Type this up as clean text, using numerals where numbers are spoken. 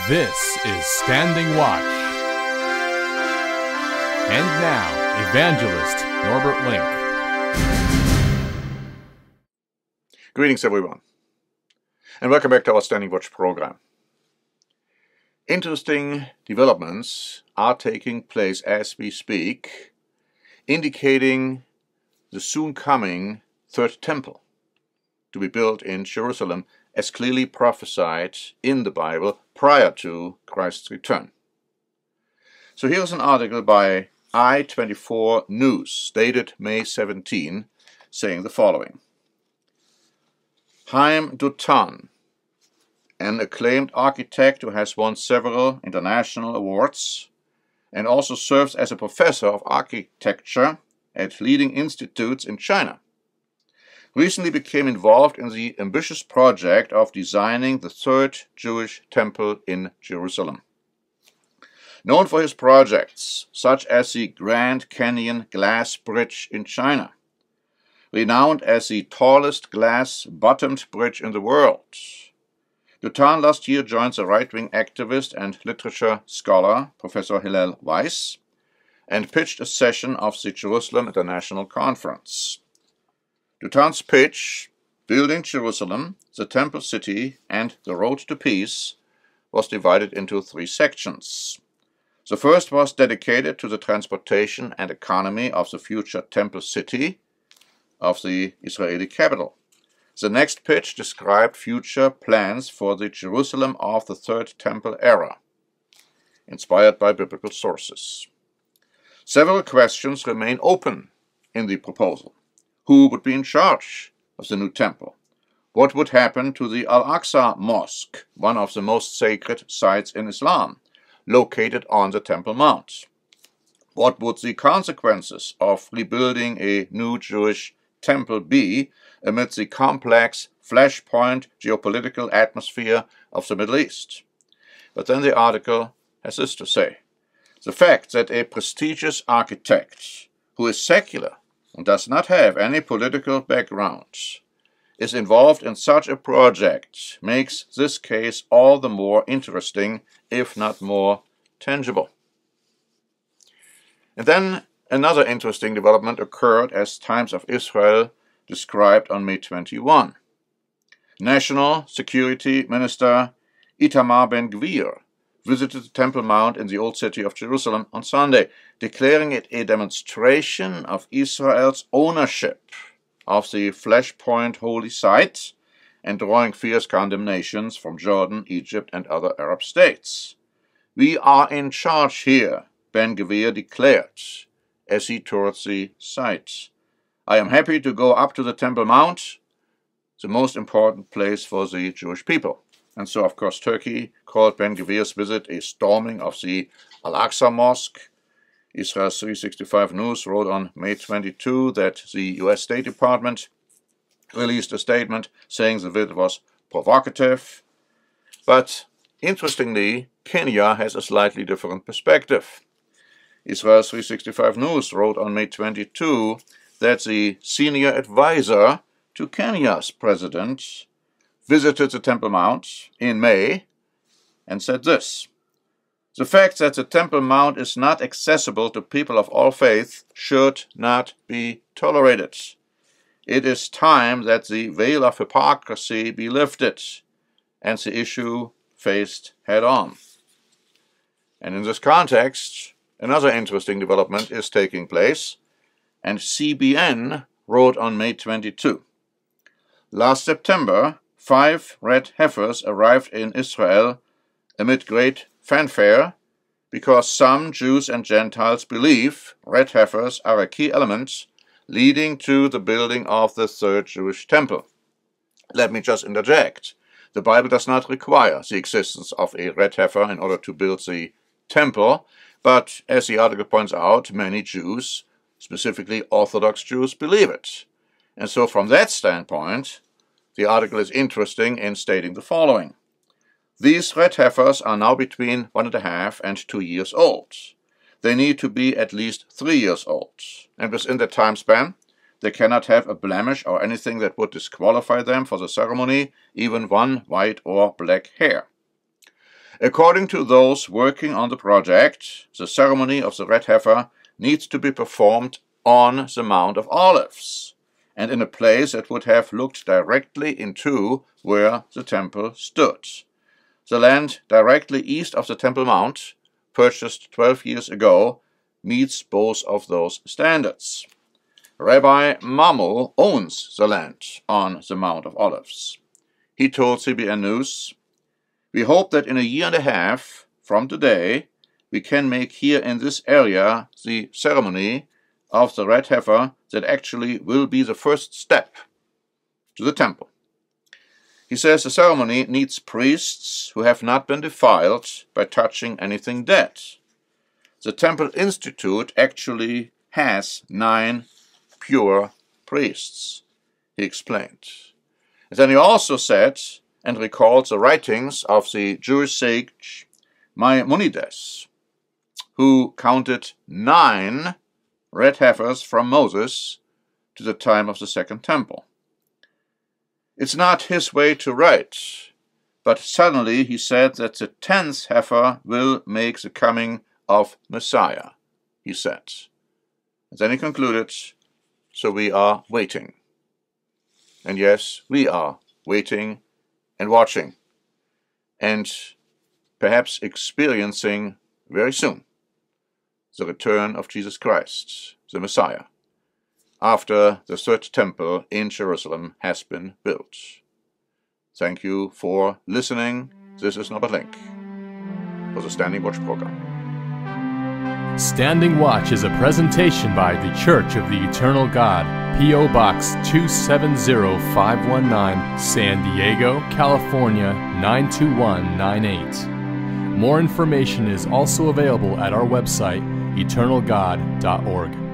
This is Standing Watch. And now, Evangelist Norbert Link. Greetings, everyone, and welcome back to our Standing Watch program. Interesting developments are taking place as we speak, indicating the soon coming Third Temple to be built in Jerusalem, as clearly prophesied in the Bible prior to Christ's return. So here's an article by I-24 News, dated May 17, saying the following. Chaim Dutan, an acclaimed architect who has won several international awards and also serves as a professor of architecture at leading institutes in China, recently became involved in the ambitious project of designing the third Jewish temple in Jerusalem. Known for his projects, such as the Grand Canyon Glass Bridge in China, renowned as the tallest glass-bottomed bridge in the world, Dutan last year joined the right-wing activist and literature scholar Professor Hillel Weiss and pitched a session of the Jerusalem International Conference. Dutan's pitch, Building Jerusalem, the Temple City, and the Road to Peace, was divided into three sections. The first was dedicated to the transportation and economy of the future Temple City of the Israeli capital. The next pitch described future plans for the Jerusalem of the Third Temple era, inspired by biblical sources. Several questions remain open in the proposal. Who would be in charge of the new temple? What would happen to the Al-Aqsa Mosque, one of the most sacred sites in Islam, located on the Temple Mount? What would the consequences of rebuilding a new Jewish temple be amid the complex flashpoint geopolitical atmosphere of the Middle East? But then the article has this to say. The fact that a prestigious architect who is secular and does not have any political background, is involved in such a project makes this case all the more interesting, if not more tangible. And then another interesting development occurred as Times of Israel described on May 21. National Security Minister Itamar Ben-Gvir visited the Temple Mount in the Old City of Jerusalem on Sunday, declaring it a demonstration of Israel's ownership of the flashpoint holy site and drawing fierce condemnations from Jordan, Egypt, and other Arab states. We are in charge here, Ben-Gvir declared as he toured the site. I am happy to go up to the Temple Mount, the most important place for the Jewish people. And so, of course, Turkey called Ben-Gvir's visit a storming of the Al-Aqsa Mosque. Israel's 365 News wrote on May 22 that the U.S. State Department released a statement saying the visit was provocative. But, interestingly, Kenya has a slightly different perspective. Israel's 365 News wrote on May 22 that the senior advisor to Kenya's president visited the Temple Mount in May and said this. The fact that the Temple Mount is not accessible to people of all faiths should not be tolerated. It is time that the veil of hypocrisy be lifted and the issue faced head-on. And in this context, another interesting development is taking place, and CBN wrote on May 22. Last September, 5 red heifers arrived in Israel amid great fanfare because some Jews and Gentiles believe red heifers are a key element leading to the building of the third Jewish temple. Let me just interject. The Bible does not require the existence of a red heifer in order to build the temple, but as the article points out, many Jews, specifically Orthodox Jews, believe it. And so from that standpoint, the article is interesting in stating the following. These red heifers are now between 1.5 and 2 years old. They need to be at least 3 years old. And within that time span, they cannot have a blemish or anything that would disqualify them for the ceremony, even one white or black hair. According to those working on the project, the ceremony of the red heifer needs to be performed on the Mount of Olives, and in a place that would have looked directly into where the temple stood. The land directly east of the Temple Mount, purchased 12 years ago, meets both of those standards. Rabbi Mammel owns the land on the Mount of Olives. He told CBN News, "We hope that in a year and a half from today, we can make here in this area the ceremony of the red heifer that actually will be the first step to the temple." He says the ceremony needs priests who have not been defiled by touching anything dead. The Temple Institute actually has 9 pure priests, he explained. And then he also said and recalled the writings of the Jewish sage Maimonides, who counted 9 red heifers from Moses to the time of the Second Temple. It's not his way to write, but suddenly he said that the 10th heifer will make the coming of Messiah, he said. And then he concluded, so we are waiting. And yes, we are waiting and watching, and perhaps experiencing very soon the return of Jesus Christ, the Messiah, after the third temple in Jerusalem has been built. Thank you for listening. This is Norbert Link for the Standing Watch program. Standing Watch is a presentation by the Church of the Eternal God, P.O. Box 270519, San Diego, California 92198. More information is also available at our website, eternalgod.org.